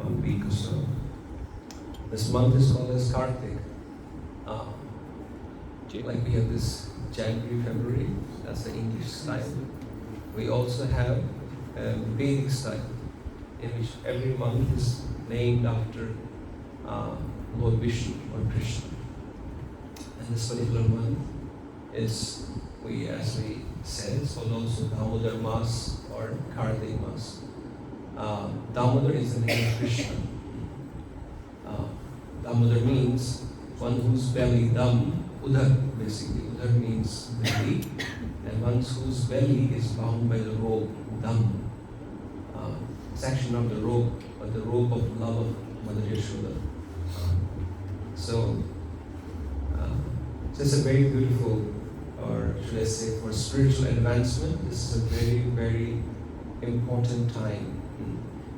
1 week or so. This month is called as Kartik. Like we have this January, February, that's the English style. We also have Vedic style, in which every month is named after Lord Vishnu or Krishna. And this particular month is, as we said, it's called also Damodar Mas or Kartik Mas. Damodar is the name of Krishna. Damodar means one whose belly, Dam, Udhar basically. Udhar means belly, and one whose belly is bound by the rope, Dam. It's actually not the rope, but the rope of love of Mother Yashoda. So it's a very beautiful, or should I say, for spiritual advancement, this is a very, very important time.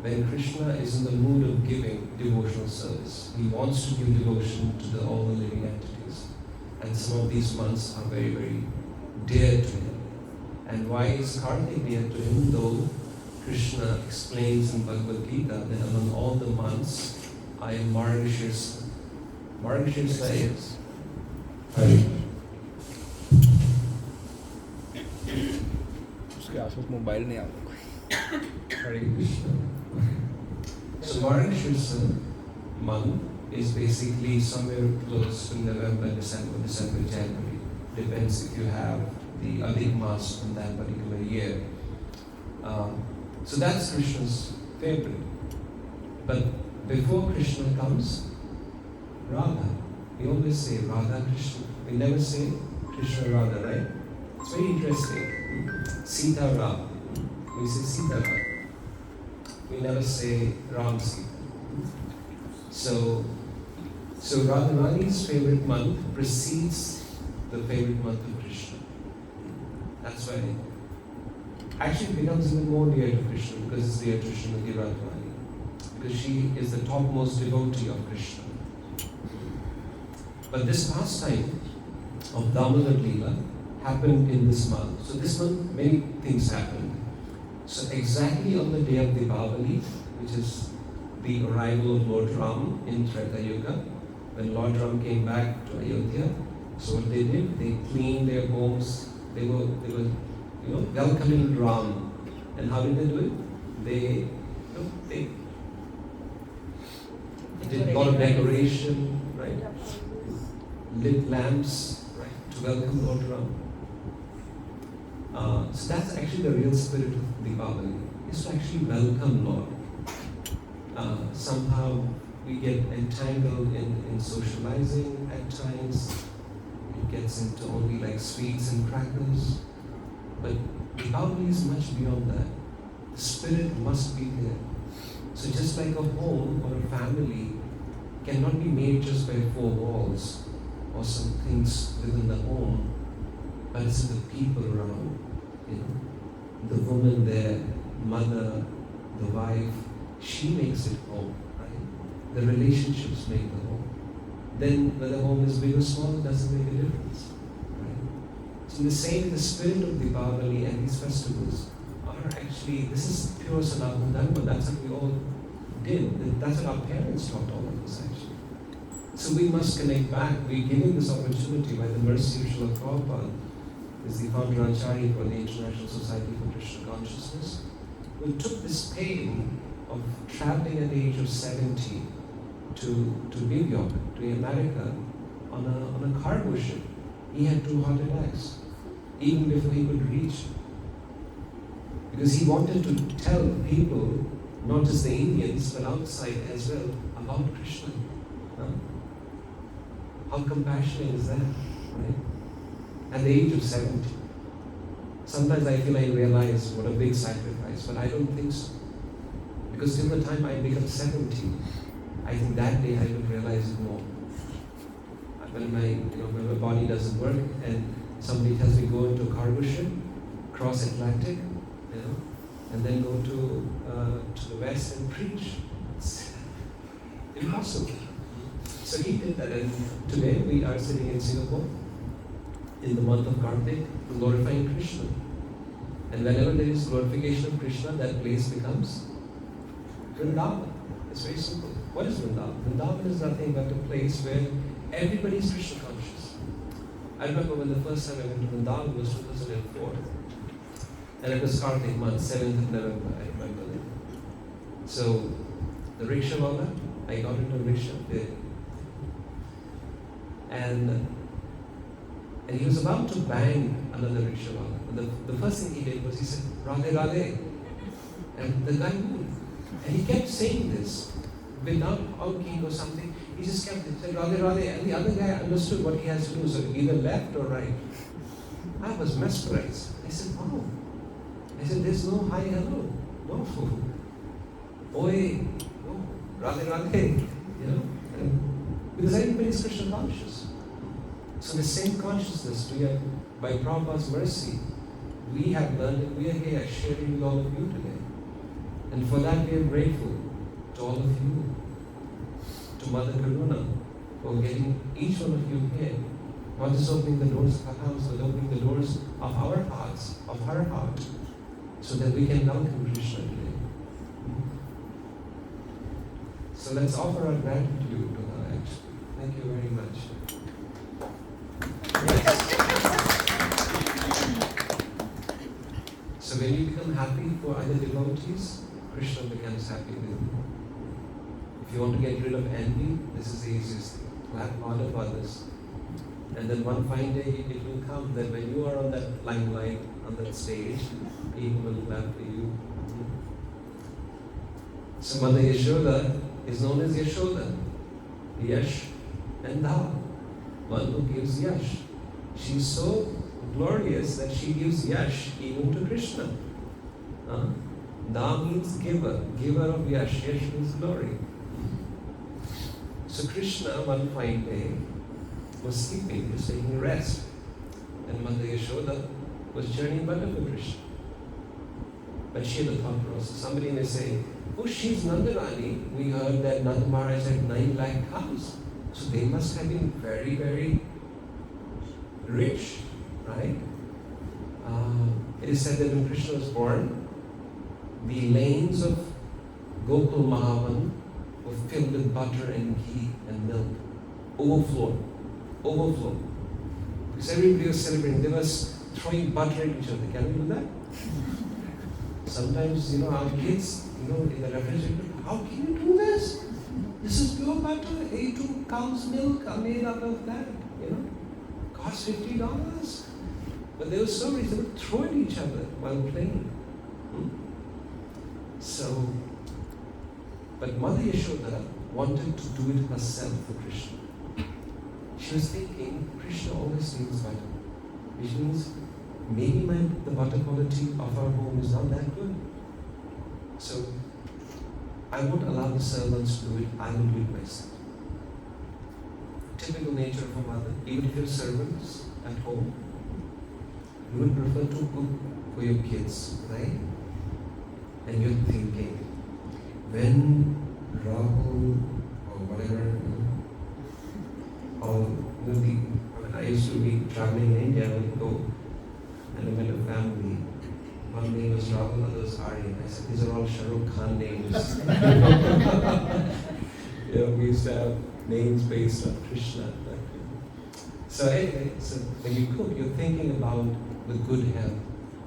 When Krishna is in the mood of giving devotional service, he wants to give devotion to all the living entities. And some of these months are very, very dear to him. And why is Kartik dear to him? Though Krishna explains in Bhagavad Gita that among all the months, I am Margashirsa. Margashirsa is उसके आसपास mobile नहीं आता Hare Krishna. So Margashirsa month is basically somewhere close to November, December, January. Depends if you have the Adhik Mas in that particular year. So that's Krishna's favorite. But before Krishna comes, Radha. We always say Radha Krishna. We never say Krishna Radha, right? It's very interesting. Sita Ram. We say Sita Ram. We never say Ram Sita. So Radharani's favorite month precedes the favorite month of Krishna. That's why actually it becomes even more dear to Krishna, because it's dear to Srimati Radharani. Because she is the topmost devotee of Krishna. But this pastime of Damodar Leela happened in this month. So this month many things happened. So exactly on the day of Deepavali, which is the arrival of Lord Ram in Treta Yuga, when Lord Ram came back to Ayodhya, so what they did, they cleaned their homes. They were welcoming Ram. And how did they do it? They did a lot of decoration, right? Lit lamps, right, to welcome Lord Ram. So that's actually the real spirit of Deepavali, is to actually welcome Lord. Somehow we get entangled in socializing at times. It gets into only like sweets and crackers. But Deepavali is much beyond that. The spirit must be there. So just like a home or a family cannot be made just by four walls or some things within the home, but it's the people around, the woman there, mother, the wife, she makes it home, right? The relationships make the home. Then whether the home is big or small, it doesn't make a difference, right? So in the same, the spirit of Deepavali and these festivals are actually, this is pure Sanatana Dharma. That's what we all did. That's what our parents taught all of us actually. So we must connect back. We're given this opportunity by the mercy of Srila Prabhupada, who is the founder Acharya for the International Society for Krishna Consciousness, who took this pain of traveling at the age of 70 to New York, to America, on a cargo ship. He had 2 heart attacks, even before he could reach. Because he wanted to tell people, not just the Indians, but outside as well, about Krishna. How compassionate is that, right? At the age of 70. Sometimes I feel I realize what a big sacrifice, but I don't think so. Because till the time I become 70, I think that day I will realize it more. When my body doesn't work and somebody tells me go into a cargo ship, cross Atlantic, and then go to the West and preach. It's impossible. So he did that, and today we are sitting in Singapore in the month of Kartik, glorifying Krishna. And whenever there is glorification of Krishna, that place becomes Vrindavan. It's very simple. What is Vrindavan? Vrindavan is nothing but a place where everybody is Krishna conscious. I remember when the first time I went to Vrindavan was 2004. And it was Kartik month, 7th of November, I remember that. So, the rickshaw wala, I got into a rickshaw there. And he was about to bang another rickshaw wala. And the first thing he did was he said, Radhe Radhe. And the guy moved. And he kept saying this without honking or something. He just kept saying Radhe Radhe. And the other guy understood what he has to do, so either left or right. I was mesmerized. I said, wow. I said, there's no hi, hello. No. Oi. No. Radhe Radhe. You know? Because everybody is Krishna conscious. So the same consciousness, by Prabhupada's mercy, we have learned and we are here sharing with all of you today. And for that we are grateful to all of you, to Mother Karuna, for getting each one of you here. Not just opening the doors of our house, but opening the doors of our hearts, of her heart, so that we can welcome Krishna today. So let's offer our gratitude to her actually. Thank you very much. Yes. So when you become happy for other devotees, Krishna becomes happy with you. If you want to get rid of envy, this is the easiest thing. Clap all of others. And then one fine day it will come that when you are on that limelight, on that stage, people will clap for you. So Mother Yashoda is known as Yashoda, Yash and Dha, one who gives Yash. She's so glorious that she gives Yash even to Krishna. Da means giver, giver of Yash. Yash means glory. So Krishna, one fine day, was sleeping, he was taking rest. And Mother Yashoda was churning butter for Krishna. But she had a thought process. Somebody may say, oh, she's Nandarani. We heard that Nanda Maharaj had 9 lakh cows. So they must have been very, very rich, right? It is said that when Krishna was born, the lanes of Gokul Mahavan were filled with butter and ghee and milk. Overflow. Because everybody was celebrating. They were throwing butter at each other. Can we do that? Sometimes, our kids, in the refrigerator, how can you do this? This is pure butter. 2 cows' milk are made out of that, Cost $50. But they were so rich, they would throw at each other while playing. So, but Mother Yashoda wanted to do it herself for Krishna. She was thinking, Krishna always needs butter. Which means, maybe the butter quality of our home is not that good. So, I won't allow the servants to do it, I will do it myself. Typical nature of a mother, even if you're servants at home, you would prefer to cook for your kids, right? And you're thinking, when Rahul or whatever, or when I used to be traveling in India, I would go and I met a family. One name was Rahul, other was Aryan. I said, these are all Shah Rukh Khan names. We used to have names based on Krishna. So anyway, when you cook, you're thinking about the good health.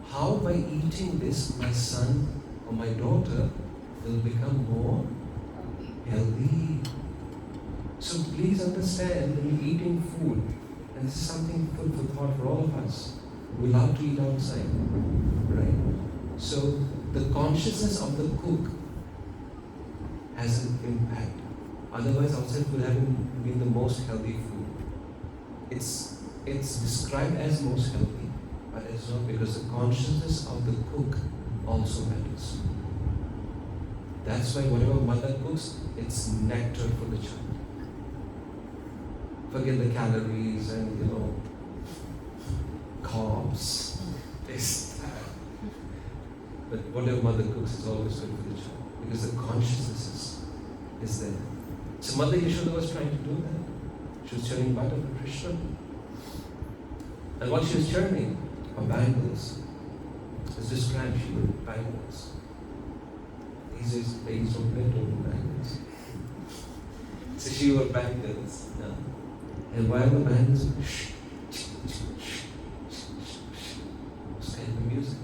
How by eating this, my son or my daughter will become more healthy. So please understand, when you're eating food, and this is something food for thought for all of us, we love to eat outside, right? So the consciousness of the cook has an impact. Otherwise, outside food haven't been the most healthy food. It's described as most healthy, but it's not, because the consciousness of the cook also matters. That's why whatever mother cooks, it's nectar for the child. Forget the calories and carbs, this, that. But whatever mother cooks is always good for the child, because the consciousness is there. So Mother Yashoda was trying to do that. She was churning butter for Krishna. And what she was churning were bangles. It's described, she were bangles. These these days babies don't play total bangles. So she wore bangles. Yeah. And while the bangles was kind of music.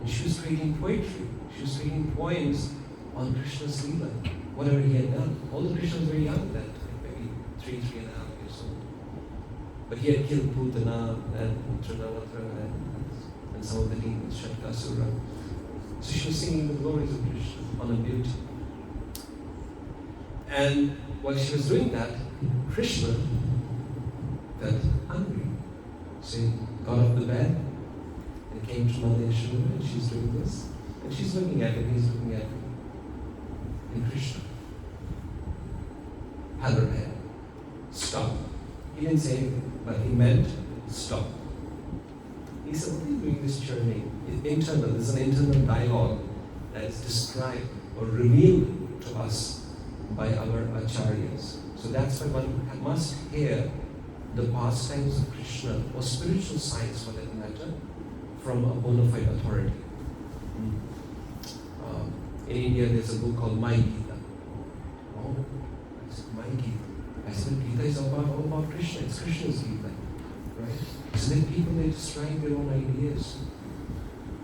And she was creating poetry. She was creating poems on Krishna's Leela, whatever he had done. Although Krishna was very young at that time, maybe 3.5 years old. But he had killed Putana and Trinavatra and some of the demons, Shankasura. So she was singing the glories of Krishna on a beauty. And while she was doing that, Krishna felt hungry. So he got off the bed and came to Mother Yashoda, and she's doing this. And she's looking at him, he's looking at her. And Krishna held her hand. Stop. He didn't say anything, but he meant stop. He said, what are you doing this churning? Internal, there's an internal dialogue that is described or revealed to us by our acharyas. So that's why one must hear the pastimes of Krishna or spiritual science for that matter from a bona fide authority. In India there's a book called My Gita. Oh, I said, My Gita. I said, Gita is all about Krishna. It's Krishna's Gita. Right? So then people, they just write their own ideas.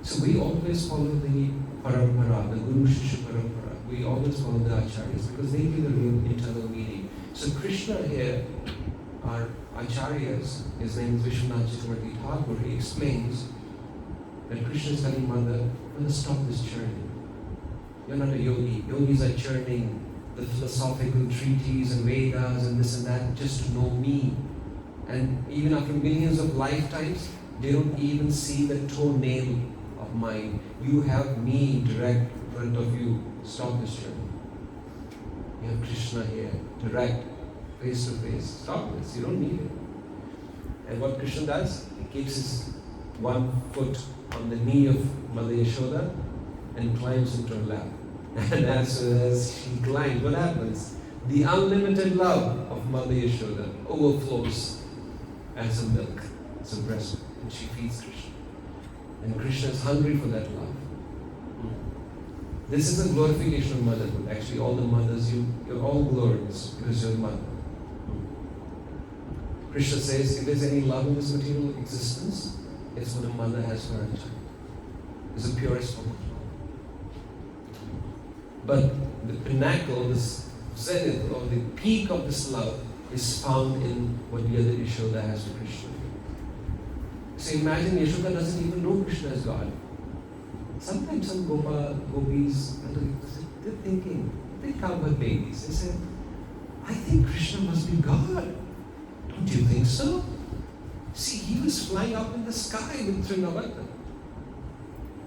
So we always follow the parampara, the Guru Shishya parampara. We always follow the acharyas because they give the real internal meaning. So Krishna here, our acharyas, his name is Vishwanath Chakravarti Thakur, he explains that Krishna is telling Mother, Mother, stop this churning. You're not a yogi. Yogis are churning the philosophical treatises and Vedas and this and that just to know me. And even after millions of lifetimes, they don't even see the toenail of mine. You have me direct in front of you. Stop this journey. You have Krishna here, direct, face to face. Stop this. You don't need it. And what Krishna does, he keeps his one foot on the knee of Mother Yashoda and climbs into her lap. And as soon as she climbs, what happens? The unlimited love of Mother Yashoda overflows as a milk, as a breast, and she feeds Krishna. And Krishna is hungry for that love. This is a glorification of motherhood. Actually, all the mothers, you're all glorious because you're a mother. Krishna says, if there's any love in this material existence, it's what a mother has for her child. It's the purest form of love. But the pinnacle, this zenith, or the peak of this love is found in what the other Yashoda has for Krishna. So imagine Yashoda doesn't even know Krishna as God. Sometimes some gopis, they're thinking, they count her babies. They say, I think Krishna must be God. Don't you think so? See, he was flying up in the sky with Trinavata.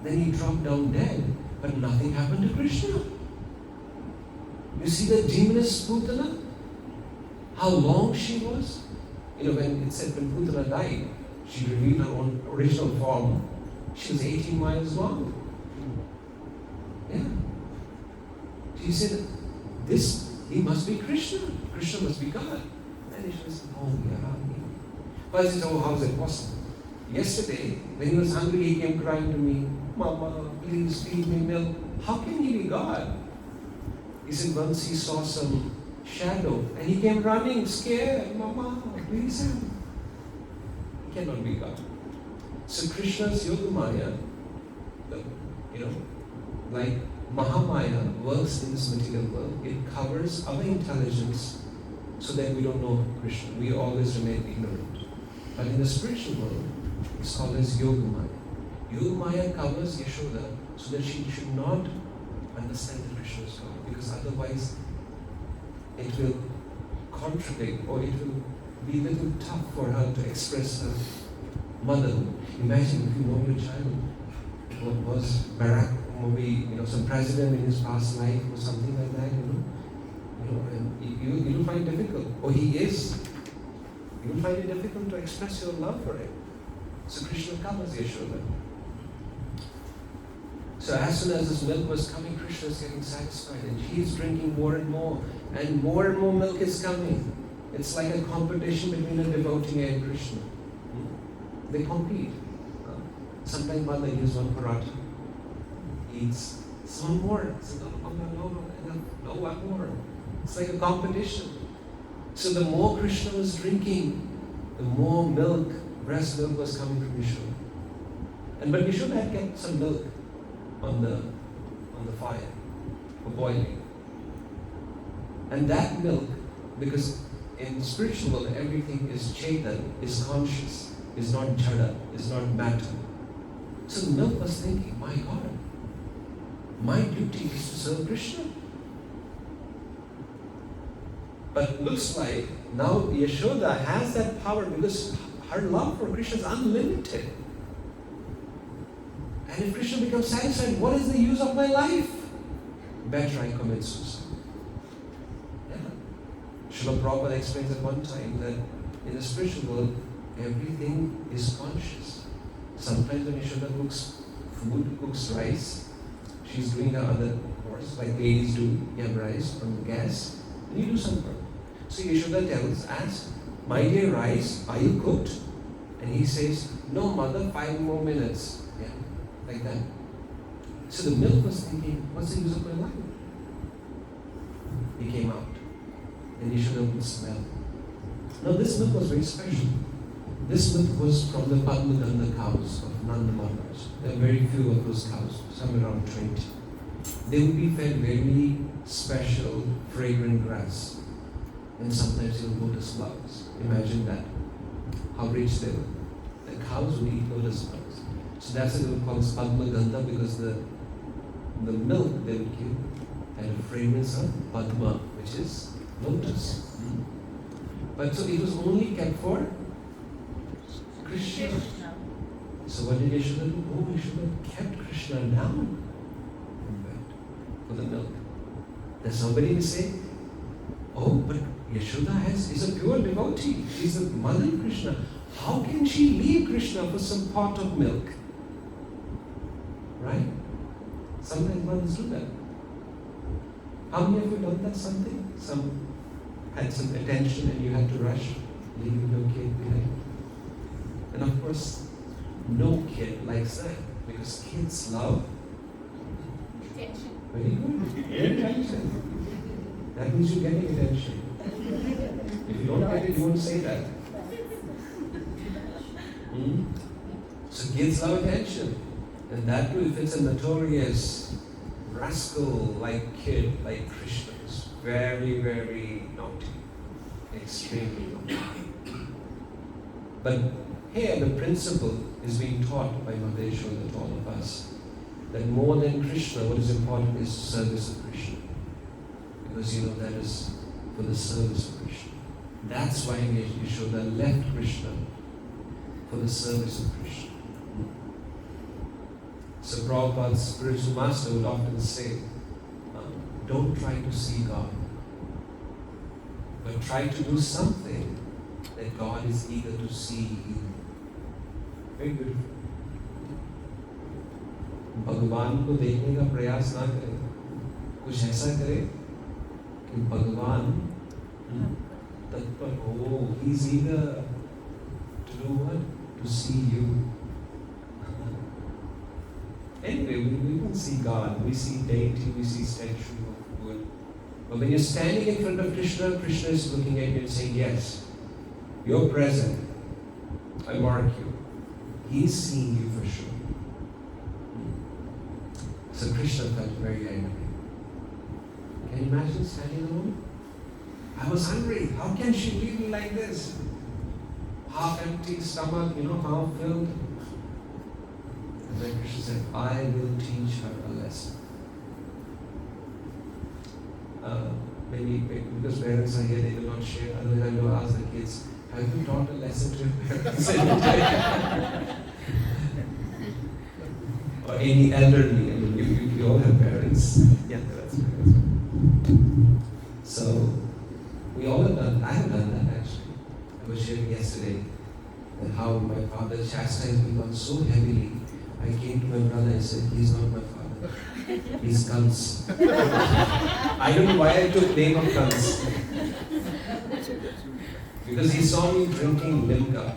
Then he dropped down dead, but nothing happened to Krishna. You see the demoness Putana? How long she was? When it said when Putana died, she revealed her own original form. She was 18 miles long. Yeah. She said, he must be Krishna. Krishna must be God. And she said, oh yeah. But I said, oh, how is it possible? Yesterday, when he was hungry, he came crying to me, Mama, please feed me milk. How can he be God? He said once he saw some shadow and he came running, scared, Mama, please help. He cannot be God. So Krishna's Yogamaya, like Mahamaya works in this material world. It covers our intelligence so that we don't know Krishna. We always remain ignorant. But in the spiritual world, it's called as Yogamaya. Yogamaya covers Yashoda so that she should not understand that Krishna is God, because otherwise it will contradict or it will be a little tough for her to express her motherhood. Imagine if you know your child was Barack, maybe some president in his past life or something like that, and you'll find it difficult, or he is. You'll find it difficult to express your love for him. So Krishna covers Yashoda. So as soon as this milk was coming, Krishna is getting satisfied, and he is drinking more and more milk is coming. It's like a competition between a devotee and Krishna. They compete. Sometimes Mother eats one paratha, eats Some more. I said, no, one more. It's like a competition. So the more Krishna was drinking, the more milk, breast milk was coming from Yashoda. But Yashoda had kept some milk on the fire for boiling. And that milk, because in spiritual world everything is Chetan, is conscious, is not jada, is not matter. So the milk was thinking, my God, my duty is to serve Krishna. But looks like now Yashoda has that power because her love for Krishna is unlimited. And if Krishna becomes satisfied, what is the use of my life? Better I commit suicide. Yeah. Srila Prabhupada explains at one time that in the spiritual world, everything is conscious. Sometimes when Yashoda cooks food, cooks rice, she's doing her other course, like ladies do, you have rice on the gas, and you do some work. So Yashoda asks, my dear rice, are you cooked? And he says, no mother, 5 more minutes. Yeah, like that. So the milk was thinking, what's the use of my life? He came out. And Yashoda would smell. Now this milk was very special. This milk was from the Padmagandha cows of Nanda Maharaj. There are very few of those cows, somewhere around 20. They would be fed very special, fragrant grass. And sometimes even lotus flowers. Imagine that. How rich they were. The cows would eat lotus flowers. So that's why they would call it Padmagandha, because the milk they would give had a fragrance of Padma, which is lotus. But so it was only kept for Krishna. So what did Yashoda do? Oh, Yashoda kept Krishna down for the milk. Then somebody will say, oh, but Yashoda is a pure devotee. She's the mother of Krishna. How can she leave Krishna for some pot of milk? Right? Sometimes mothers do that. How many of you done that something? Some had some attention and you had to rush, leaving your kid behind. And of course, no kid likes that, because kids love attention. Very good. Attention. That means you're getting attention. If you don't get it, you won't say that. So kids love attention. And that too, if it's a notorious rascal-like kid, like Krishna, is very, very naughty. Extremely naughty. But here the principle is being taught by Mother Yashoda to all of us, that more than Krishna, what is important is service of Krishna. Because that is for the service of Krishna. That's why Yashoda left Krishna for the service of Krishna. So Prabhupada's spiritual master would often say, don't try to see God, but try to do something that God is eager to see you. Very good. भगवान को देखने का प्रयास ना करें, कुछ ऐसा करें कि भगवान तत्पर हो. He's eager to do what? To see you. Anyway, we don't see God. We see deity, we see statue of wood. But when you're standing in front of Krishna, Krishna is looking at you and saying, yes, you're present. I mark you. He's seeing you for sure. So Krishna felt very angry. Can you imagine standing alone? I was hungry. How can she leave me like this? Half empty stomach, half filled. And then Krishna said, I will teach her a lesson. Maybe because parents are here, they will not share. Otherwise, I will ask the kids, have you taught a lesson to your parents? Or any elderly. I mean, you all have parents. Yeah, that's right. So, we all have done, I have done that actually. I was sharing yesterday that how my father chastised me once so heavily. I came to my brother and said, he's not my father. He's Kans. I don't know why I took name of Kans. Because he saw me drinking milk.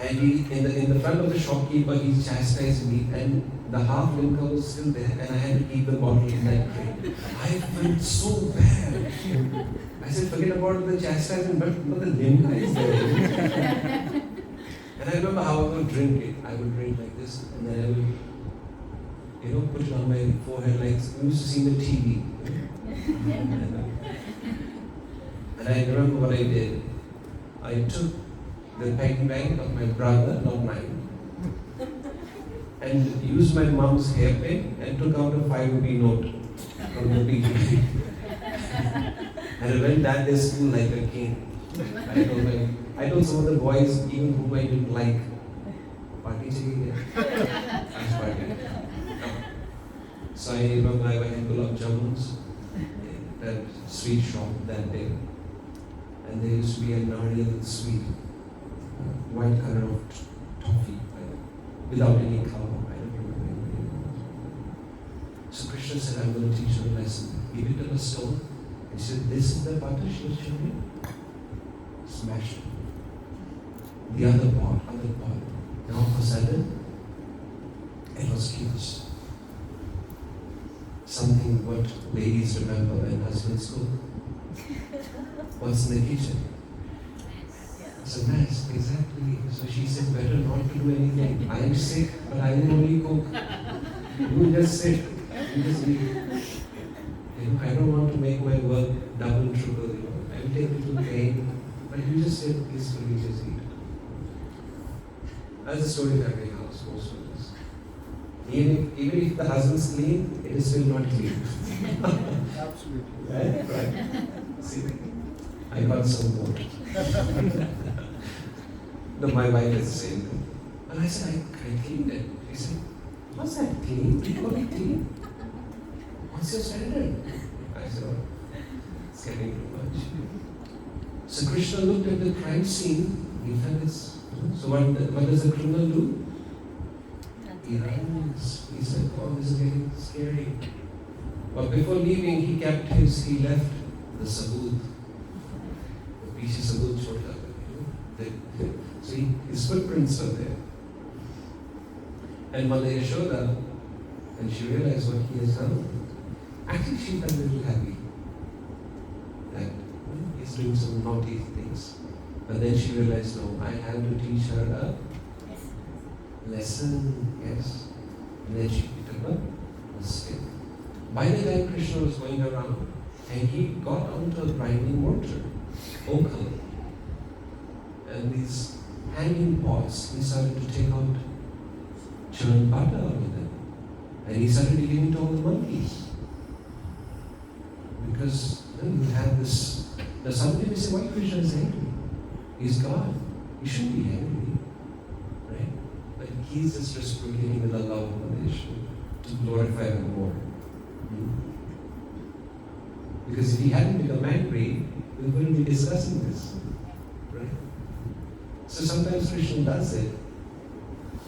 And in the front of the shopkeeper, he chastised me, and the half limca was still there, and I had to keep the bottle in that tray. I felt so bad. I said, forget about the chastisement, but the limca is there. And I remember how I would drink it. I would drink like this, and then I would, put it on my forehead like we used to see in the TV. And I remember what I did. I took the piggy bank of my brother, not mine, and used my mom's hairpin and took out a 5 rupee note from the piggy bank. And I went that day school like a king. I told some of the boys, even whom I didn't like, party chahiye. I was partying. So I remember I went to gulab jamuns, that sweet shop that day. And there used to be a nariyal sweet, white color of toffee, without any cover. I don't remember anything. So Krishna said, I'm going to teach her a lesson. He picked up a stone. He said, this is the butter she was showing. Smash it. The other part. Now all of a sudden, it was chaos. Something what ladies remember when husbands cook. What's in the kitchen? It's a mess, exactly. So she said, better not to do anything. I am sick, but I will only cook. You just sit. You just eat. I don't want to make my work double, triple. I will take little pain. But you just sit peacefully, just eat. That's the story of every house, most of us. Even if the husband's clean, it is still not clean. Absolutely. Right? See, I got some more. No, my wife is the same thing. And I said, I cleaned it. She said, what's that clean? You call it clean? What's your standard? I said, oh, it's getting too much. So Krishna looked at the crime scene. He felt it's. So what does the criminal do? He runs. He said, oh, this is getting scary. But before leaving, he left the sabut. The piece of sabut chota. So his footprints were there. And Mother Yashoda, and she realized what he has done, actually she felt a little happy that he's doing some naughty things. But then she realized, no, I have to teach her a lesson, yes. And then she picked up a stick. By the time Krishna was going around, and he got onto a grinding mortar, ochre, and these hanging pots, he started to take out churned butter out of them. And he started giving it to all the monkeys. Because you have this. Now somebody may say, why Krishna is angry? He's God. He shouldn't be angry. Right? But he's just reciprocating with the love of Malaysia to glorify him more. Because if he hadn't become angry, we wouldn't be discussing this. Right? So sometimes Krishna does it.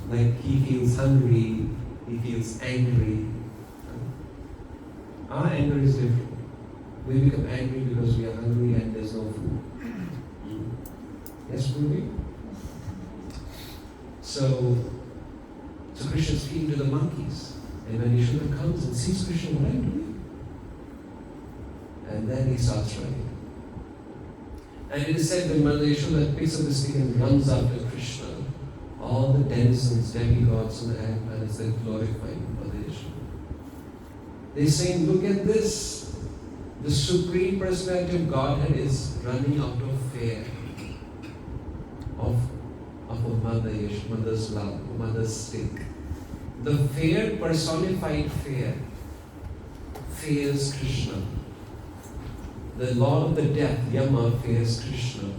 Like he feels hungry, he feels angry. Our anger is different. We become angry because we are hungry and there's no food. Yes, Ruby? So Krishna is speaking to the monkeys. And when Yashoda comes and sees Krishna, what are you doing? And then he starts running. And it is said when Mother Yashoda picks up the stick and runs after Krishna, all the denizens, demigods on the planets, they're glorifying Mother Yashoda. They're saying, look at this. The Supreme Personality of Godhead is running out of fear of a mother's love, a mother's stick. The fear, personified fear, fears Krishna. The Lord of the Death, Yama, fears Krishna.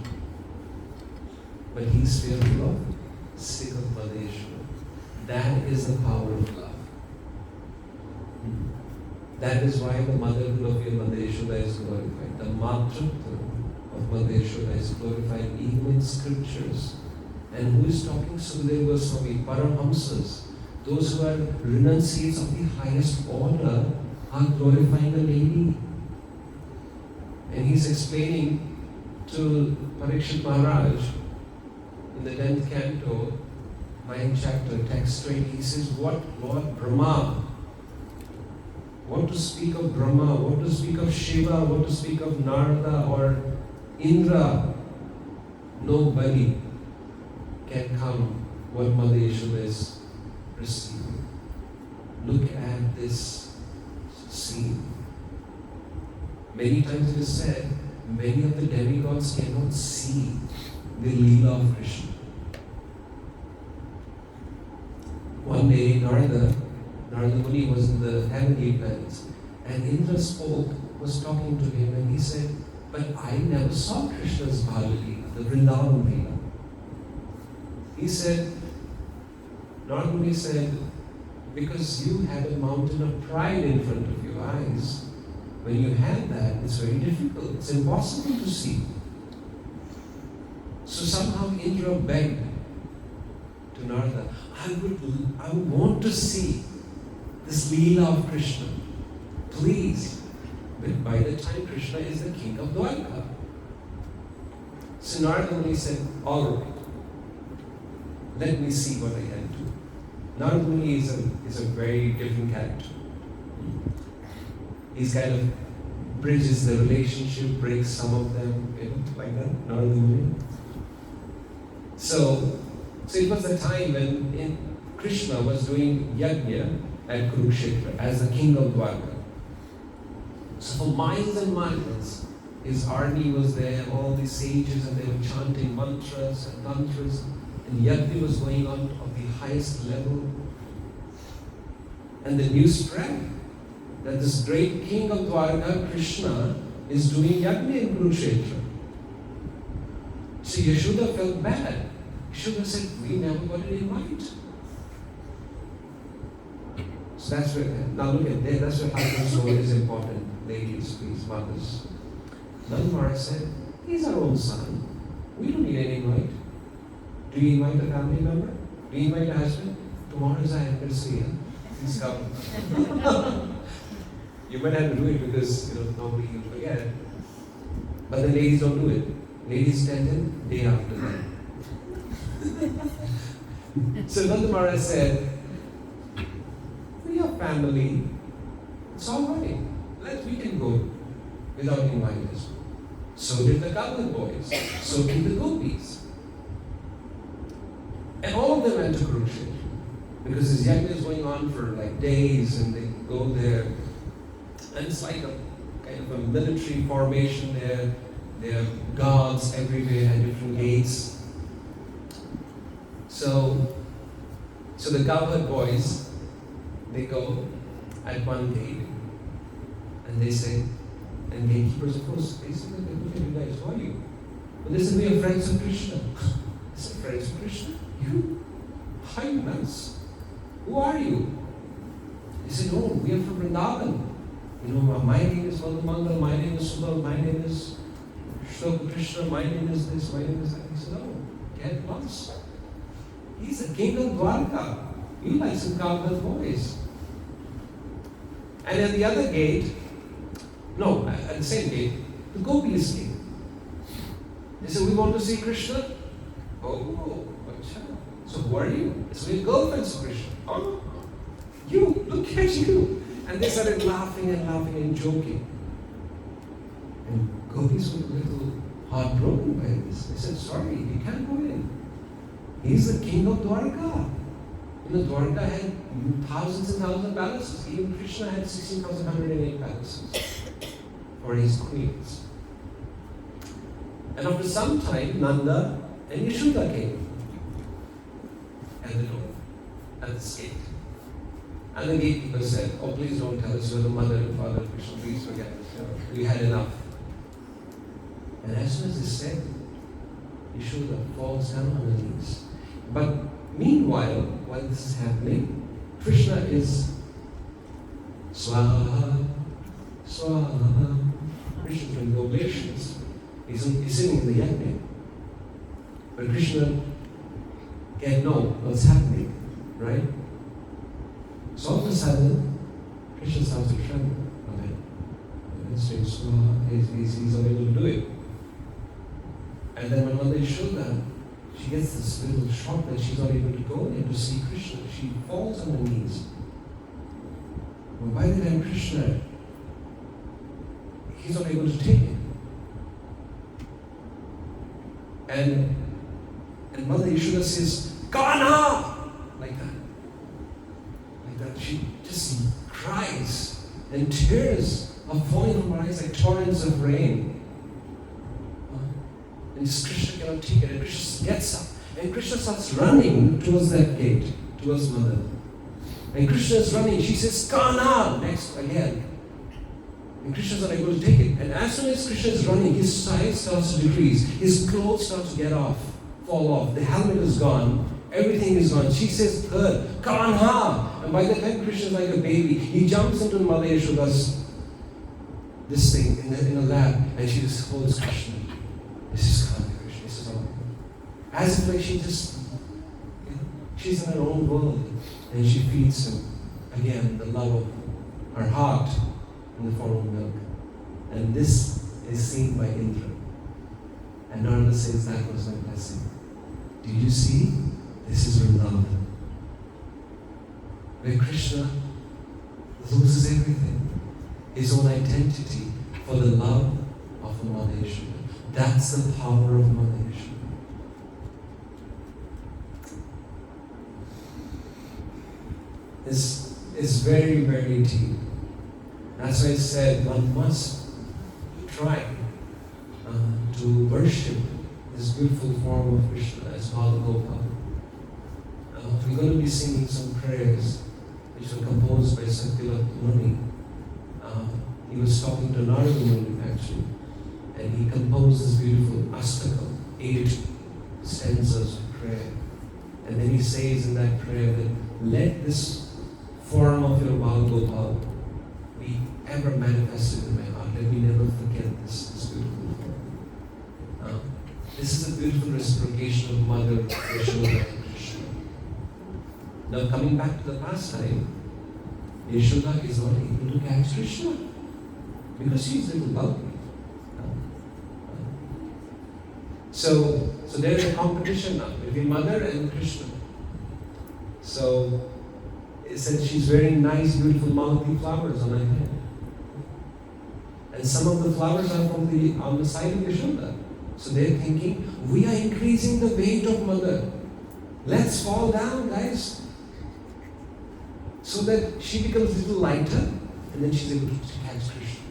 But he's fearful of stick of Mother Yashoda. That is the power of love. That is why the motherhood of your Mother Yashoda is glorified. The matrutva of Mother Yashoda is glorified even in scriptures. And who is talking? Sukadeva Goswami, Paramhamsas. Those who are renunciates of the highest order are glorifying the lady. And he's explaining to Parikshit Maharaj in the 10th canto, 9th chapter, text 20, he says, what Lord Brahma, what to speak of Brahma, what to speak of Shiva, what to speak of Narada or Indra, nobody can come what Mother Yashoda is receiving. Look at this scene. Many times it is said, many of the demigods cannot see the Leela of Krishna. One day, Narada Muni was in the heavenly planets, and Indra was talking to him, and he said, but I never saw Krishna's Bala Leela, the Vrindavan Leela. He said, Narada Muni said, because you have a mountain of pride in front of your eyes, when you have that, it's very difficult. It's impossible to see. So somehow Indra begged to Narada, I would want to see this Leela of Krishna. Please. But by the time Krishna is the king of Dwarka. So Narada Muni said, all right, let me see what I can do. Narada Muni is a very different character. He's kind of bridges the relationship, breaks some of them, like that, Narada Muni. So it was the time when Krishna was doing yajna at Kurukshetra as the king of Dwarka. So for miles and miles, his army was there, all the sages, and they were chanting mantras and tantras, and yajna was going on of the highest level. And the news spread that this great king of Dwarka, Krishna, is doing yajna in Kurukshetra. So Yashoda felt bad. Yashoda said, we never got an invite. So that's where, now look at that, that's where husband's role is important. Ladies, please, mothers. Nandamara said, he's our own son. We don't need any invite. Do you invite a family member? Do you invite a husband? Tomorrow is our anniversary. Please come. You might have to do it because nobody will forget. But the ladies don't do it. Ladies tend in day after that. So Nanda Maharaj said, we are family. It's all right. We can go without inviting us. So did the Katha boys. So did the gopis. And all of them went to Kurukshetra. Because his yajna is going on for like days, and they go there. And it's like a kind of a military formation there. There are guards everywhere at different gates. So the Katha boys, they go at one gate. And they say, and gatekeepers, of course, they say, look at you guys, who are you? And they say, we are friends of Krishna. I said, friends of Krishna? You? How are you nuts? Who are you? They said, no, we are from Vrindavan. My name is Mangal, my name is Subal, my name is Shloka Krishna, my name is this, my name is that. He said, oh, get lost. He's the king of Dwarka. You like some Katha boys. And at the other gate, no, at the same gate, the gopis came. They said, we want to see Krishna. Oh, so who are you? So we're girlfriends of Krishna. Oh, you, look at you. And they started laughing and joking. And gopis were a little heartbroken by this. They said, sorry, you can't go in. He's the king of Dwarka. Dwarka had thousands and thousands of palaces. Even Krishna had 16,108 palaces for his queens. And after some time, Nanda and Yashoda came at the door, at the gate. And the gatekeeper said, oh, please don't tell us you're the mother and father of Krishna. Please forget it. We had enough. And as soon as they said, Yashoda falls down on her knees. But meanwhile, while this is happening, Krishna is Swaha, Swaha. Krishna is doing the oblations. He's sitting in the yajna. But Krishna can't know what's happening, right? So all of a sudden, Krishna starts to tremble. He's unable to do it. And then when Mother Yashoda she gets this little shock that she's not able to go there to see Krishna. She falls on her knees. But by the time Krishna, he's not able to take it. And Mother Yashoda says, Katha! Like that. Like that. She just cries, and tears are falling from her eyes like torrents of rain. And Krishna cannot take it. And Krishna gets up. And Krishna starts running towards that gate, towards Mother. And Krishna is running. She says, Katha! Next, again. And Krishna is not able to take it. And as soon as Krishna is running, his size starts to decrease. His clothes start to fall off. The helmet is gone. Everything is gone. She says, third, Katha! And by the time Krishna is like a baby, he jumps into Mother Yashoda's this thing in a lap, and she just holds Krishna. This is Katha, Krishna. This is all. As if like she just, she's in her own world, and she feeds him again the love of her heart in the form of milk. And this is seen by Indra. And Narada says, that was my blessing. Do you see? This is Vrindavan, where Krishna loses everything, his own identity, for the love of a Mother Yashoda. That's the power of Mother Yashoda. It's very, very deep. That's why I said one must try to worship this beautiful form of Krishna as Bala-Gopal. We're going to be singing some prayers which were composed by Satyavati Muni. He was talking to Narada Muni actually, and he composed this beautiful astakam, 8 stanzas of prayer. And then he says in that prayer that let this form of your Bala-Gopal be ever manifested in my heart. Let me never forget this beautiful form. This is a beautiful reciprocation of Mother Yashoda and Krishna. Now coming back to the pastime, Yashoda is not able to catch Krishna because she is little bulky. So there is a competition now between Mother and Krishna. So it said she's wearing nice, beautiful malati flowers on her head. And some of the flowers are on the side of Yashoda. So they're thinking, we are increasing the weight of Mother. Let's fall down, guys. So that she becomes a little lighter, and then she's able to catch Krishna.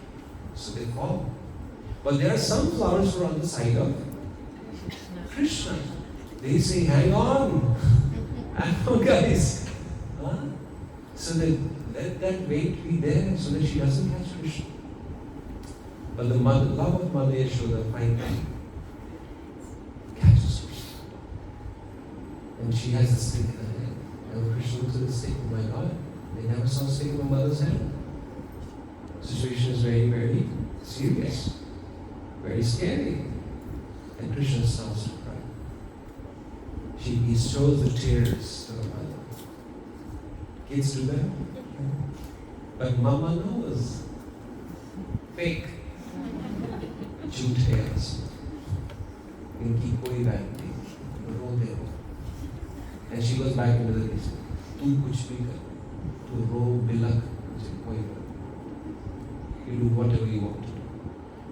So they fall. But there are some flowers who are on the side of Krishna. They say, hang on. Hang on, guys. So that let that weight be there so that she doesn't catch Krishna. But the love of Mother Yashoda finally catches Krishna. And she has a stick in her hand. And Krishna looks at the stick, oh my God, they never saw a stick in my mother's hand. The situation is very, very serious, very scary. And Krishna starts to cry. He shows the tears to her mother. Kids do that. But Mama knows. Fake. झूठ है इनकी कोई बात नहीं रो दे वो and she goes back into the kitchen तू कुछ भी कर तू रो बिलक मुझे कोई बात you do whatever you want to do.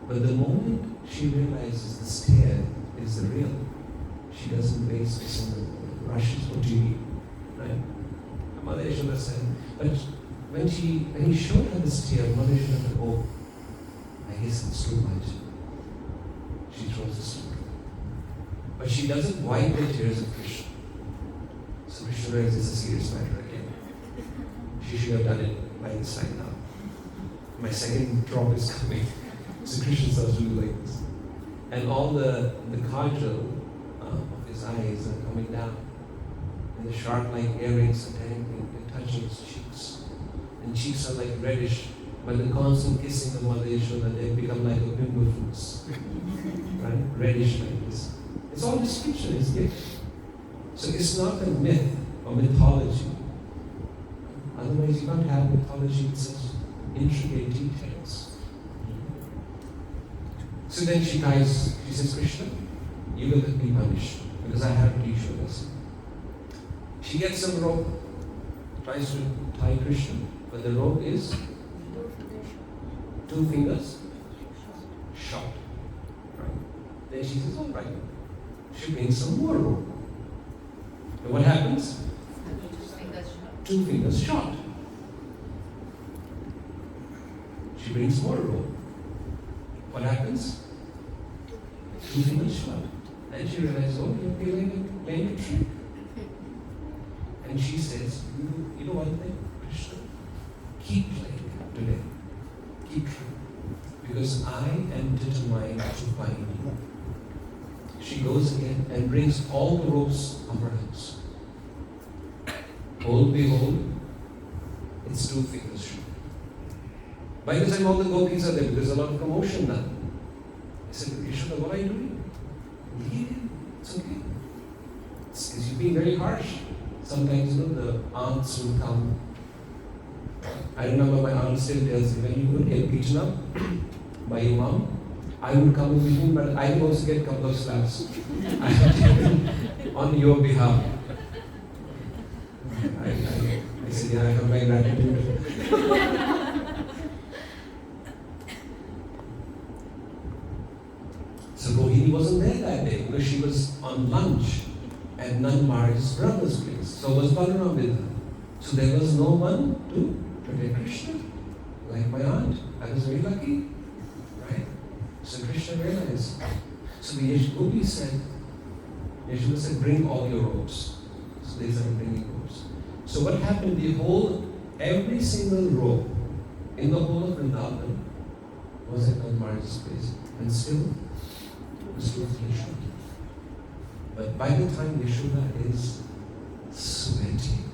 But the moment she realizes the stare is the real, she doesn't waste a single rushes for TV, right? Mother Yashoda said, but when he showed her the stare, Mother Yashoda said, oh, I guess it's too much. She throws the stone. But she doesn't wipe the tears of Krishna. So Krishna realizes it's a serious matter again. She should have done it by this time now. My second drop is coming. So Krishna starts to do like this. And all the kajal of his eyes are coming down. And the sharp-like earrings are dangling and touching his cheeks. And cheeks are like reddish. By the constant kissing of Mother Yashoda, they become like a bimbo fruits. Right? Reddish like this. It's all description, it's gift. So it's not a myth or mythology. Otherwise you can't have mythology with such intricate details. So then she says, Krishna, you will be punished. because I have to teach you a lesson. She gets some rope, tries to tie Krishna, but the rope is 2 fingers short. Right? Then she says, all right. She brings some more rope. And what happens? 2 fingers short. She brings more rope. What happens? 2 fingers short. And she realizes, oh, you're playing a trick. And she says, you know one thing, Krishna, keep playing today. Keep trying. Because I am determined to find you. She goes again and brings all the ropes of her house. Behold, it's 2 fingers short. By the time all the gopis are there, because there's a lot of commotion now. I said, Yashoda, what are you doing? Leave it. It's okay. You're being very harsh. Sometimes, the aunts will come. I remember my aunt still tells me, when you would get beaten up by your mom, I would come in between, but I would also get a couple of slaps. I had taken on your behalf. I said, yeah, I have my gratitude. So Rohini wasn't there that day because she was on lunch at Nand's brother's place. So was Balaram with her. So there was no one to protect Krishna, like my aunt. I was very lucky, right? So Krishna realized. So the Gopi said, Yashoda said, bring all your ropes. So they started bringing ropes. So what happened? Every single rope in the whole of Vrindavan was at Nand's place, and still was with Yashoda. But by the time Yashoda is sweating,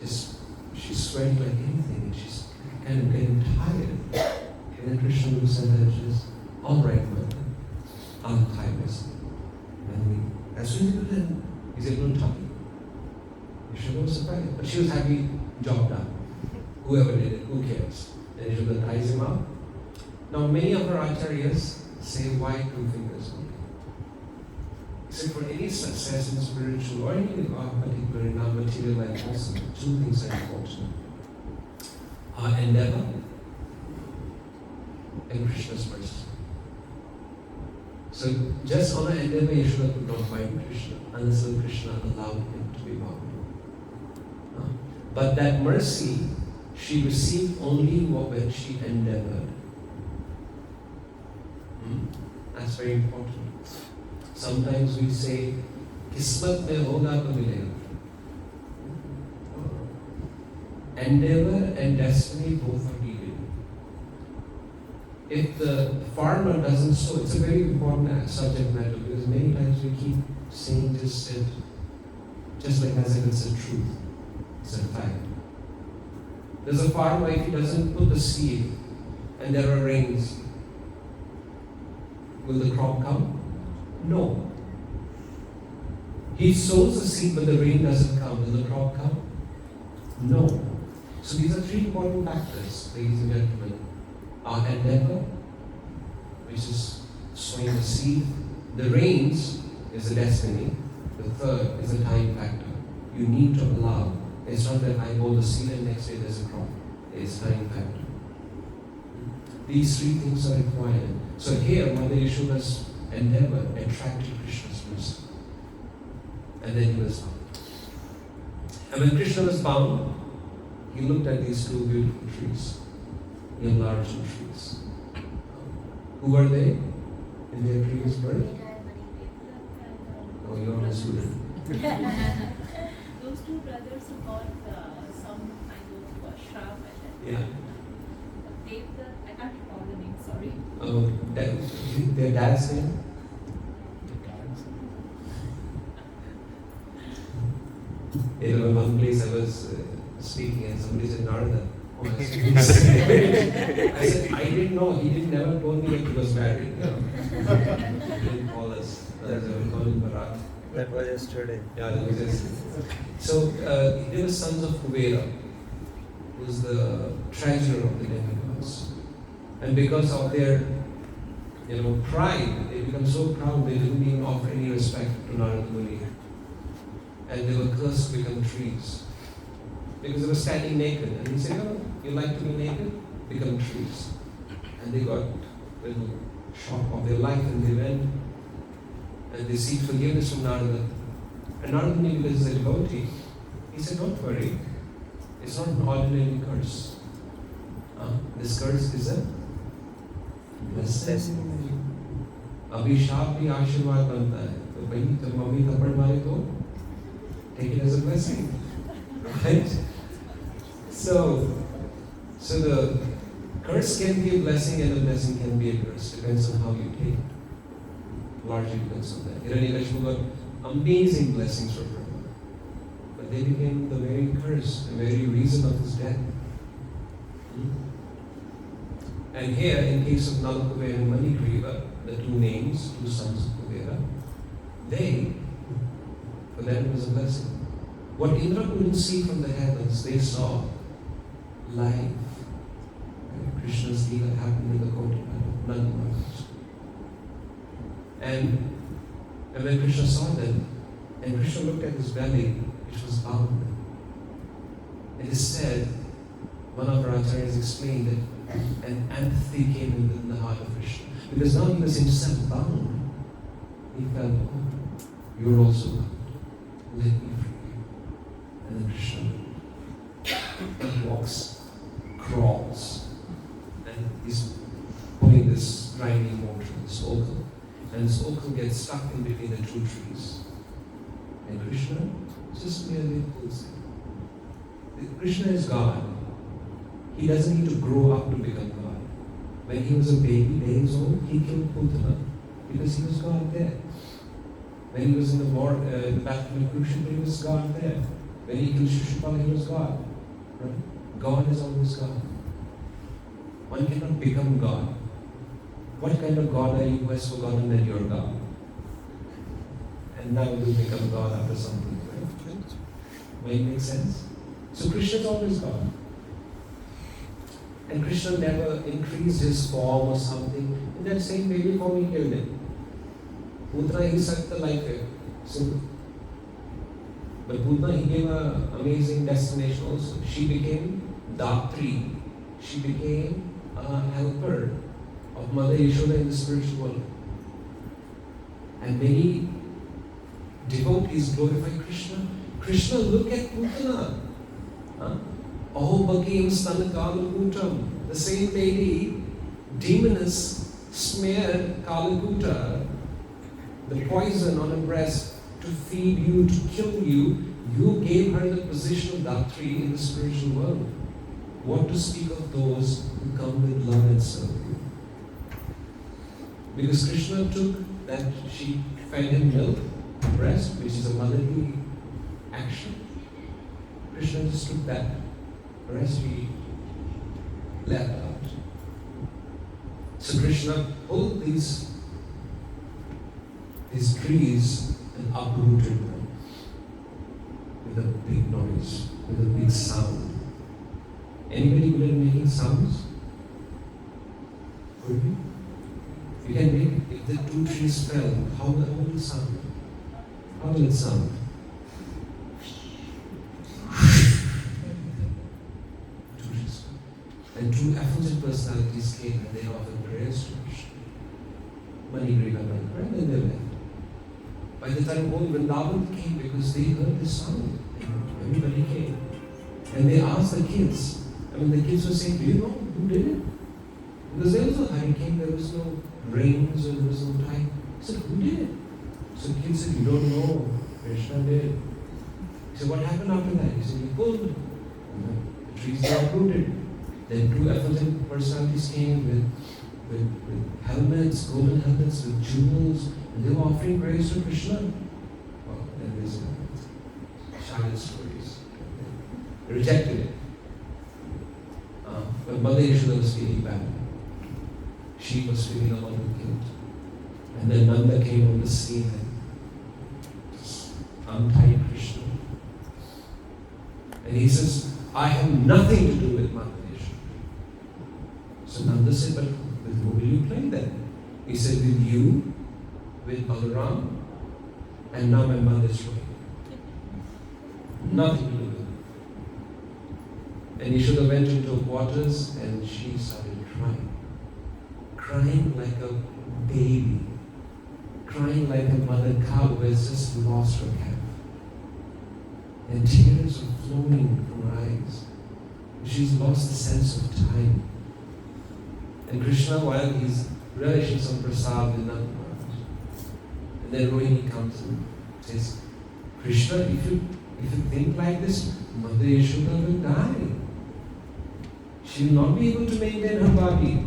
she's sweating like anything, and she's kind of getting tired. And then Krishna looks at her and says, all right, mother, I'll tie myself. And as soon as he did that, he's able to tie. Yashoda was surprised, but she was happy, job done. Whoever did it, who cares? Then Yashoda ties him up. Now many of our acharyas say, why 2 fingers only? So for any success in spiritual or any particular in our material life also, 2 things are important. Our endeavor and Krishna's mercy. So just on our endeavor, Yashoda could not find Krishna until Krishna allowed him to be bound. But that mercy she received only when she endeavored. That's very important. Sometimes we say, Kismat mein hoga to milega. Endeavor and destiny both are needed. If the farmer doesn't sow, it's a very important subject matter because many times we keep saying this just like as if it's a truth. It's a fact. There's a farmer, if he doesn't put the seed and there are rains, will the crop come? No. He sows the seed but the rain doesn't come. Will the crop come? No. So these are 3 important factors, ladies and gentlemen. Our endeavor, which is sowing the seed. The rains is the destiny. The third is the time factor. You need to allow. It's not that I hold the seed and next day there's a crop. It's time factor. These 3 things are required. So here, Mother Yashoda's endeavor attracted Krishna's mercy. And then he was bound. And when Krishna was bound, he looked at these 2 beautiful trees, Yamlarjuna trees. Who were they in their previous birth? Oh, you're a student. Those 2 brothers who got some kind of shrub and Yeah. I can't recall the name, sorry. Oh, their dad's name? In one place I was speaking and somebody said, Narada. Oh, I said, I didn't know. He never told me that he was married. He didn't call us. We call him Bharat. That was yesterday. Yeah, that was yesterday. So they were sons of Kuvera, who was the treasurer of the demigods. And because of their pride. They become so proud they didn't even offer any respect to Narada Muni. And they were cursed to become trees. Because they were standing naked. And he said, oh, you like to be naked? Become trees. And they got a little shock of their life and they went and they seek forgiveness from Narada. And Narada Muni, because he's a devotee, he said, don't worry. It's not an ordinary curse. This curse is a blessing. अभिशाप भी आशीर्वाद बनता है तो भाई जब mummy थप्पड़ मारे तो take it as a blessing, right? So the curse can be a blessing and the blessing can be a curse. Depends on how you take it. Largely depends on that. Hiranyakashipu got amazing blessings from Brahma, but they became the very curse, the very reason of his death. And here, in case of Nala Kuvera and Manigriva, the two names, two sons of Kuvera, for them it was a blessing. What Indra couldn't see from the heavens, they saw live. Krishna's Leela happened in the court of Nanda Maharaj. And when Krishna saw them, and Krishna looked at his belly, it was bound. It is said, one of our acharyas explained that an empathy came in the heart of Krishna. Because now he was himself bound. He felt, oh, you're also bound. Let me free you. And then Krishna walks, crawls, and he's pulling this grinding motor, this okal. And this okal gets stuck in between the two trees. And Krishna just merely pulls it. Krishna is God. He doesn't need to grow up to become God. When he was a baby, days old, he killed Putana because he was God there. When he was in the war, the battle of Kurukshetra, he was God there. When he killed Shishupala, he was God. Right? God is always God. One cannot become God. What kind of God are you who has forgotten that you're God? And now you become God after something, right? Might it make sense? So Krishna is always God. And Krishna never increased his form or something. In that same baby form, he killed him. Putana, he sucked the life away. Simple. But Putana, he gave an amazing destination also. She became Datri. She became a helper of Mother Yashoda in the spiritual world. And many devotees glorify Krishna. Krishna, look at Putana. All became Stanakalakutam. The same lady, demoness, smeared Kalakuta, the poison on her breast to feed you, to kill you. You gave her the position of Datri in the spiritual world. What to speak of those who come with love and serve you? Because Krishna took that, she fed him milk, breast, which is a motherly action. Krishna just took that. The rest we left out. So Krishna pulled these trees and uprooted them with a big noise, with a big sound. Anybody good at making sounds? Could you? You can make, if the two trees fell, how will it sound? How will it sound? And two effulgent personalities came and they offered prayers to Krishna. Manigriva went, right? And they left. By the time whole Vrindavan came, because they heard this sound, everybody came. And they asked the kids. The kids were saying, do you know who did it? Because there was no hurricane, there was no rains, or there was no tide. He said, who did it? So the kids said, you don't know. Krishna did. He said, what happened after that? He said, he pulled. The trees were uprooted. Then two effulgent personalities came with helmets, golden helmets, with jewels, and they were offering praise to Krishna. Well, then there's child stories. They rejected it. But Mother Yashoda was feeling bad. She was feeling a lot of guilt. And then Nanda came on the scene and untied Krishna. And he says, I have nothing to do with Mother Yashoda. So Nanda said, but with whom will you play then? He said, with you, with Balaram, and now my mother's showing. Nothing to do with it. And Yashoda went into her quarters and she started crying. Crying like a baby. Crying like a mother cow who has just lost her calf. And tears were flowing from her eyes. She's lost the sense of time. And Krishna, while he's relishing some prasad with Nanda, and then Rohini comes and says, Krishna, if you think like this, Mother Yashoda will die. She will not be able to maintain her body.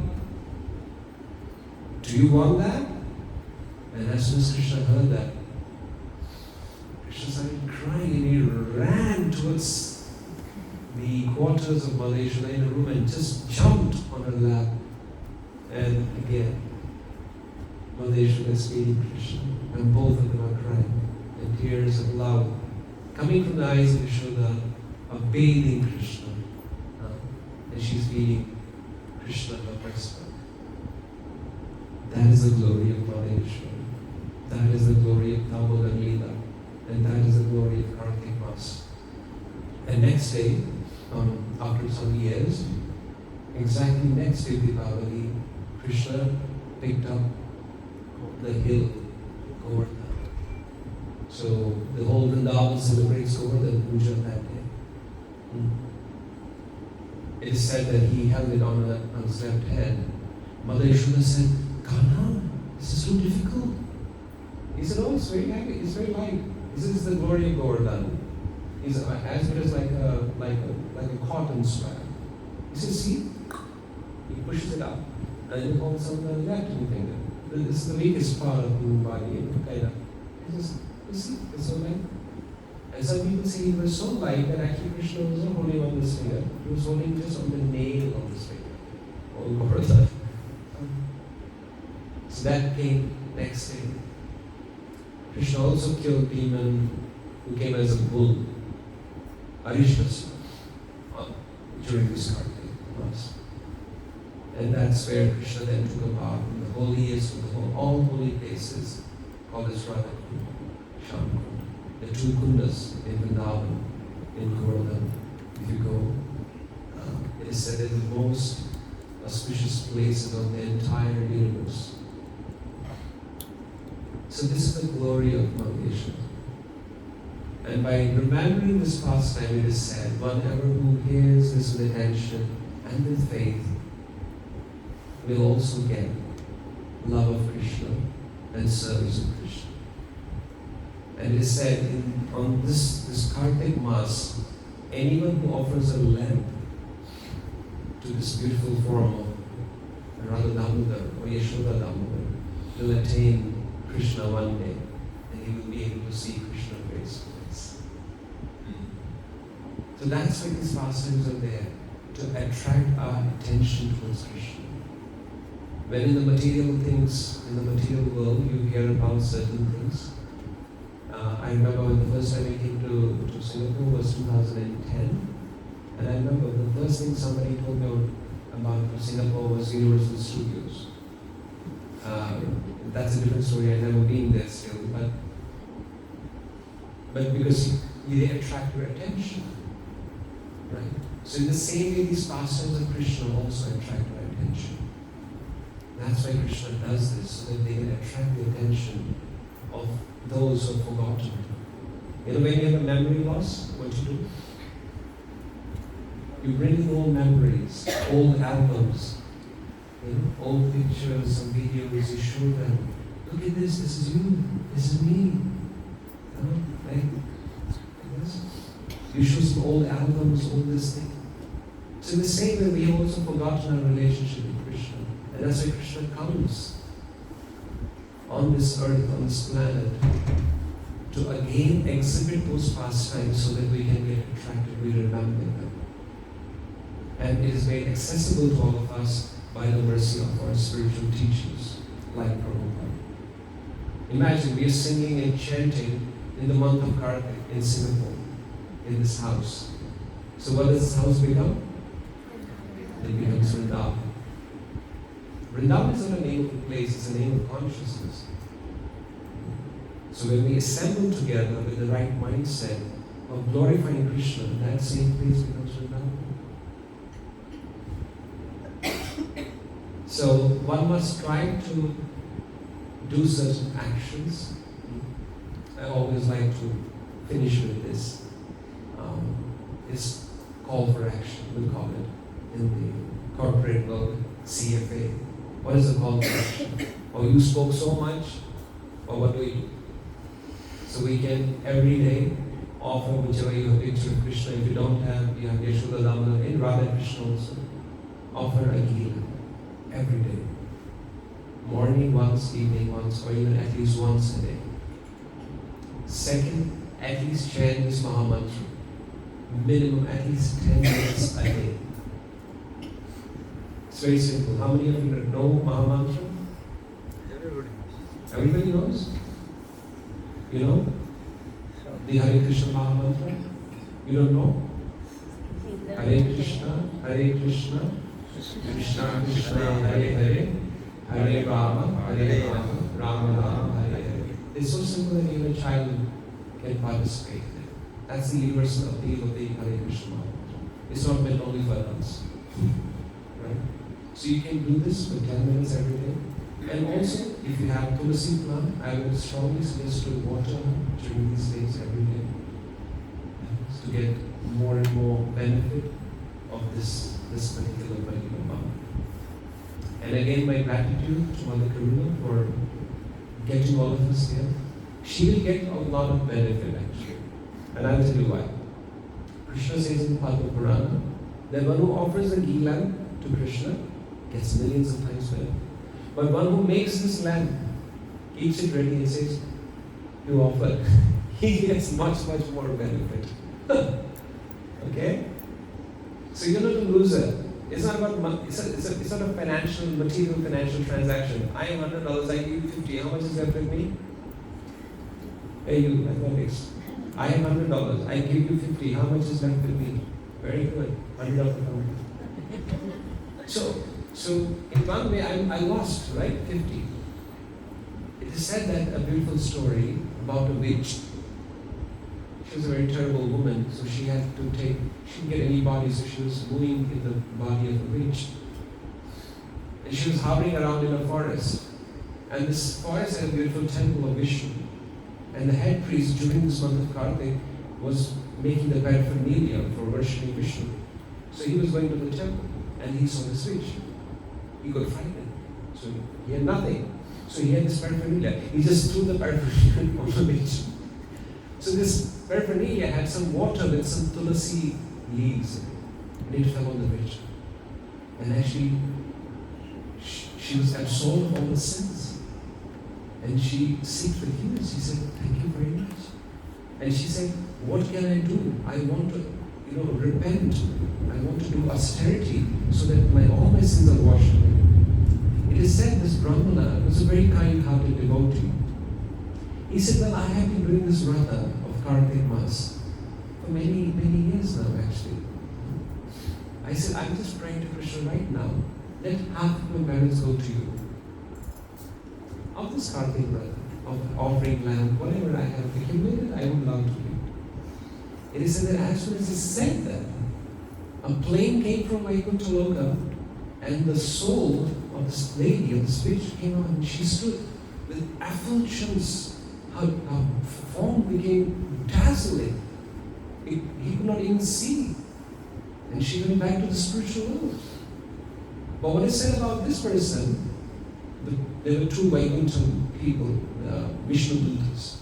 Do you want that? And as soon as Krishna heard that, Krishna started crying and he ran towards the quarters of Mother Yashoda in a room and just jumped on her lap. And again, Mother Yashoda is feeding Krishna, and both of them are crying, and tears of love coming from the eyes of Yashoda are bathing Krishna, and she's feeding Krishna her breastmilk. That is the glory of Mother Yashoda. That is the glory of Damodar Leela, and that is the glory of Kartik Mas. And next day, after some years, exactly next day Deepavali, Krishna picked up the hill, Govardhan. So the whole Vrindavan celebrates Govardhan Puja that day. It is said that he held it on his left hand. Mother Yashoda said, Katha, this is so difficult. He said, oh, it's very heavy, it's very light. This is the glory of Govardhan. He's as good as like a cotton swab. He said, see? He pushes it up. And he holds on the left finger. This is the weakest part of the human body. Kind of. He says, you see, it's so light. And some people say he was so light that actually Krishna was not holding on this finger. He was holding just on the nail of this finger. All Govardhan. So that came next day. Krishna also killed a demon who came as a bull, Arishvasura, during this Kartik Mas. And that's where Krishna then took a bath in the holiest of all holy places, called as Radha Kunda, Sham Kunda, the two kundas in Vrindavan, in Govardhan. If you go, it is said that the most auspicious places of the entire universe. So this is the glory of Mother Yashoda. And by remembering this pastime, it is said, one ever who hears this with attention and with faith will also get love of Krishna and service of Krishna. And it is said on this Kartik Mas, anyone who offers a lamp to this beautiful form of Radha Damodar or Yashoda Damodar will attain Krishna one day, and he will be able to see Krishna face to face. So that's why these pastimes are there, to attract our attention towards Krishna. When in the material things, in the material world, you hear about certain things. I remember when the first time I came to Singapore was 2010, and I remember the first thing somebody told me about Singapore was Universal Studios. That's a different story. I've never been there still, but because they attract your attention, right? So in the same way, these pastimes of Krishna also attract your attention. That's why Krishna does this, so that they can attract the attention of those who have forgotten. You know, when you have a memory loss, what you do? You bring in old memories, old albums, old pictures and videos, you show them. Look at this is you, this is me. Like this. You show some old albums, all this thing. So in the same way, we have also forgotten our relationship with Krishna. And that's why Krishna comes on this earth, on this planet, to again exhibit those pastimes so that we can get attracted, we remember them. And it is made accessible to all of us by the mercy of our spiritual teachers, like Prabhupada. Imagine we are singing and chanting in the month of Kartik in Singapore, in this house. So what does this house become? It becomes Vrindavan. Vrindavan is not a name of a place, it's a name of consciousness. So when we assemble together with the right mindset of glorifying Krishna, that same place becomes Vrindavan. So one must try to do certain actions. I always like to finish with this. This call for action, we call it in the corporate world, CFA. What is the call for action? Oh, you spoke so much, or what do we do? So we can every day offer whichever you have picture of Krishna. If you don't have, you have Yashoda, Damodar, and Radha and Krishna also. Offer a Gila every day. Morning once, evening once, or even at least once a day. Second, at least chant this Mahamantra. Minimum at least 10 minutes a day. It's very simple. How many of you know Mahamantra? Everybody knows? You know? The Hare Krishna Mahamantra? You don't know? Hare Krishna, Krishna Krishna, Hare Hare, Hare Rama, Rama Rama, Hare Hare. It's so simple that even a child can participate. That's the universal appeal of the Hare Krishna Mahamantra. It's not meant only for adults. Right? So you can do this for 10 minutes every day. And also, if you have tulsi plant, I would strongly suggest to water during these days every day to get more and more benefit of this particular plant. And again, my gratitude to Mother Karuna for getting all of us here. She will get a lot of benefit actually. And I'll tell you why. Krishna says in Padma Purana that one who offers a ghee lamp to Krishna gets millions of times better. But one who makes this lamp, keeps it ready and says, you offer, he gets much, much more benefit. Okay? So you're not a loser. It's not about it's not a material financial transaction. I am $100, I give you 50. How much is left with me? Hey you, mathematics. I am $100, I give you 50. How much is left with me? Very good. $100. So in one way I lost, right? 50. It is said that a beautiful story about a witch. She was a very terrible woman, so she didn't get any body, so she was moving in the body of a witch. And she was hovering around in a forest. And this forest had a beautiful temple of Vishnu. And the head priest during this month of Kartik was making the paraphernalia for worshipping Vishnu. So he was going to the temple and he saw this witch. He got frightened. So he had nothing. So he had this paraphernalia. He just threw the paraphernalia on the witch. So this paraphernalia had some water with some tulasi leaves and it fell on the witch. And actually, she was absolved of all the sins. And she sought forgiveness. She said, thank you very much. And she said, what can I do? I want to, repent. I want to do austerity so that all my sins are washed away. It is said this Brahmana was a very kind-hearted devotee. He said, well, I have been doing this Vrata of Kartik Mas for many, many years now actually. I said, I'm just praying to Krishna right now. Let half of my balance go to you. Of this Kartik Vrata, of offering lamp, whatever I have accumulated, I would love to give. It is said that as soon as he said that, a plane came from Vaikuntha Loka and the soul of this lady, of this witch came out and she stood with effulgence. Her form became dazzling. He could not even see. And she went back to the spiritual world. But what is said about this person, there were two Vaikuntha people, Vishnu Dutas.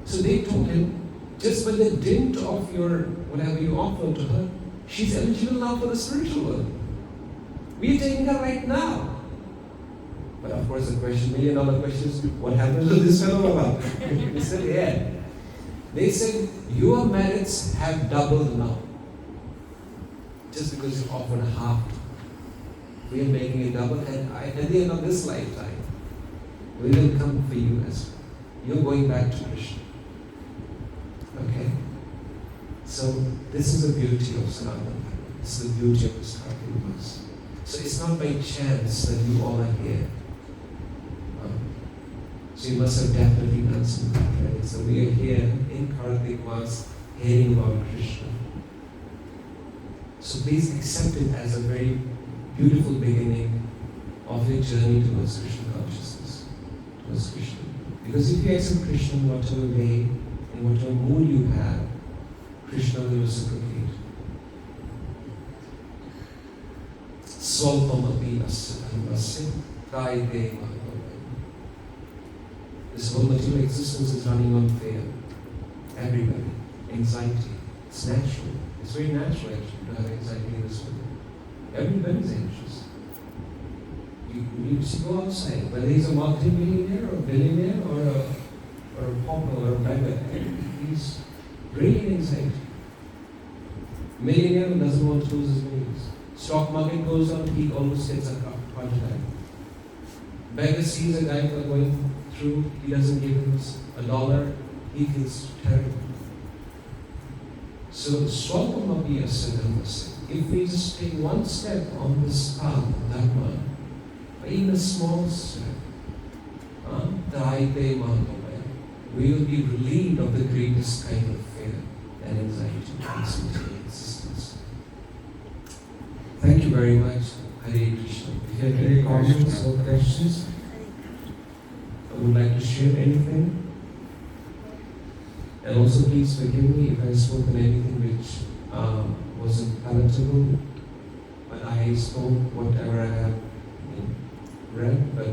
So they told him, just by the dint of your, whatever you offer to her, she's eligible now for the spiritual world. We are taking her right now. But of course the question, $1 million question is, what happened to this fellow about? He said, yeah. They said, your merits have doubled now. Just because you offered half. We are making it double, and at the end of this lifetime, we will come for you as well. You're going back to Krishna. Okay? So, this is the beauty of Sanatana Dharma. This is the beauty of this Kartik Mas. So it's not by chance that you all are here. So you must have definitely done some good, right? So we are here in Karthik Mas hearing about Krishna. So please accept it as a very beautiful beginning of your journey towards Krishna consciousness, towards Krishna. Because if you accept Krishna in whatever way, in whatever mood you have, Krishna will reciprocate. Swalpamapi asya dharmasya kaide mahava. This whole material existence is running on fear. Everybody. Anxiety. It's natural. It's very natural actually to have anxiety in this world. Everybody's anxious. You go outside, whether he's a multi-millionaire or a billionaire or a pauper or a beggar, he's really anxiety. Millionaire who doesn't want to lose his millions. Stock market goes down, he almost gets a heart attack. Beggar sees a guy going through, he doesn't give him $1, he feels terrible. So, swalpamapi asya dharmasya. If we just take one step on this path of Dharma, or even a small step, we will be relieved of the greatest kind of fear and anxiety in this material existence. Thank you very much. Hare Krishna. If you have any comments or questions, I would like to share anything. And also please forgive me if I spoke on anything which wasn't palatable, but I spoke whatever I have read. But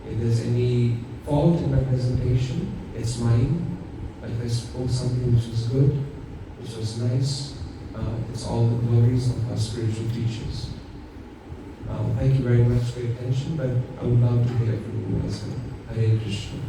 if there's any fault in my presentation, it's mine. But if I spoke something which was good, which was nice, it's all the glories of our spiritual teachers. Thank you very much for your attention, but I would love to hear from you as well. Hare Krishna.